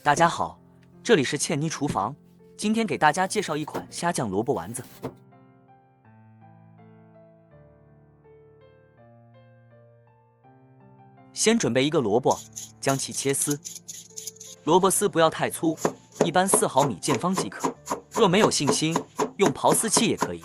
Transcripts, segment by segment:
大家好，这里是倩妮厨房，今天给大家介绍一款虾酱萝卜丸子。先准备一个萝卜，将其切丝，萝卜丝不要太粗，一般4毫米见方即可。若没有信心，用刨丝器也可以。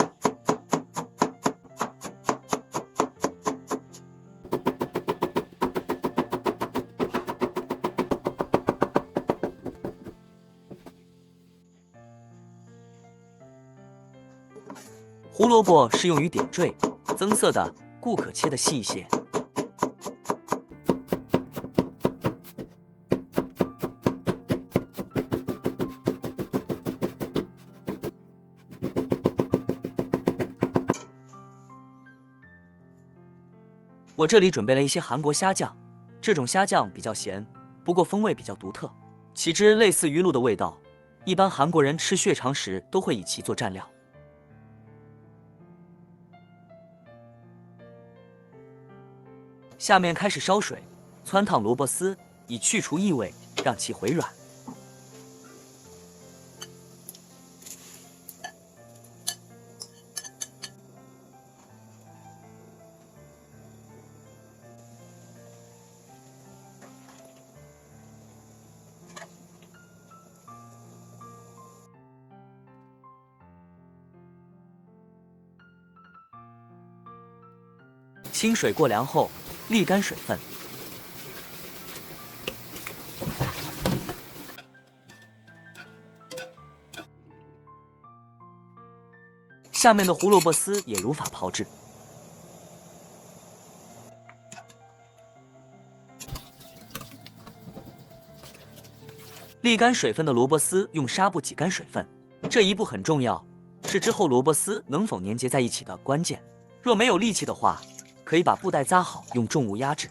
胡萝卜是用于点缀、增色的，故可切得细一些。我这里准备了一些韩国虾酱，这种虾酱比较咸，不过风味比较独特，其汁类似鱼露的味道，一般韩国人吃血肠时都会以其做蘸料。下面开始烧水，汆烫萝卜丝，以去除异味，让其回软。清水过凉后，沥干水分。下面的胡萝卜丝也如法炮制。沥干水分的萝卜丝用纱布挤干水分，这一步很重要，是之后萝卜丝能否粘结在一起的关键。若没有力气的话，可以把布袋扎好，用重物压制。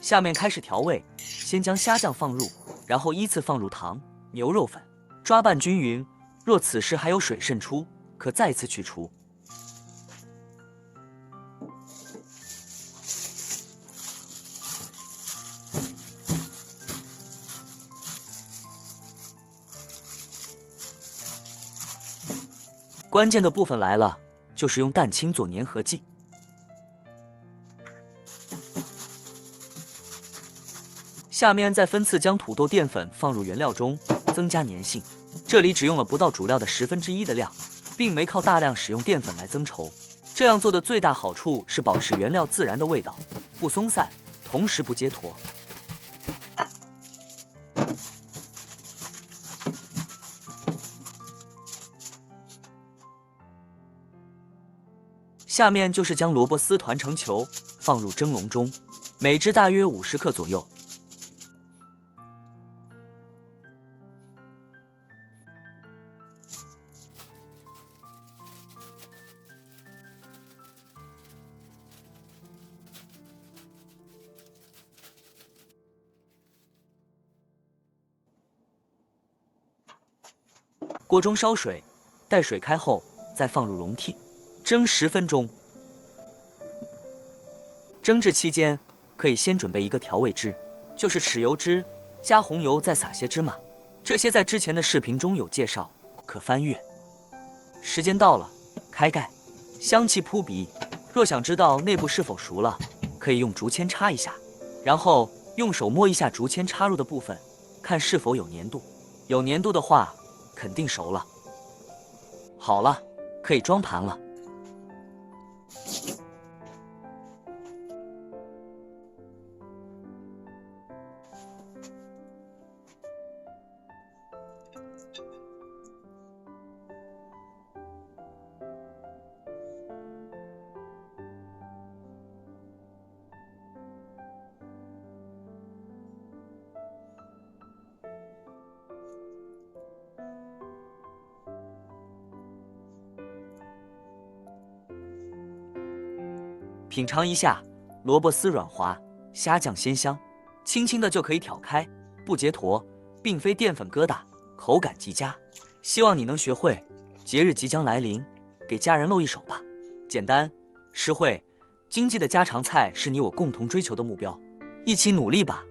下面开始调味，先将虾酱放入，然后依次放入糖、牛肉粉，抓拌均匀。若此时还有水渗出，可再次去除。关键的部分来了，就是用蛋清做粘合剂。下面再分次将土豆淀粉放入原料中，增加粘性。这里只用了不到主料的1/10的量，并没靠大量使用淀粉来增稠。这样做的最大好处是保持原料自然的味道，不松散，同时不结坨。下面就是将萝卜丝团成球，放入蒸笼中，每只大约50克左右。锅中烧水，待水开后再放入笼屉，蒸10分钟。蒸制期间，可以先准备一个调味汁，就是豉油汁，加红油，再撒些芝麻。这些在之前的视频中有介绍，可翻阅。时间到了，开盖，香气扑鼻。若想知道内部是否熟了，可以用竹签插一下，然后用手摸一下竹签插入的部分，看是否有粘度。有粘度的话，肯定熟了。好了，可以装盘了。品尝一下，萝卜丝软滑，虾酱鲜香，轻轻的就可以挑开，不结坨，并非淀粉疙瘩，口感极佳。希望你能学会，节日即将来临，给家人露一手吧。简单、实惠、经济的家常菜是你我共同追求的目标，一起努力吧。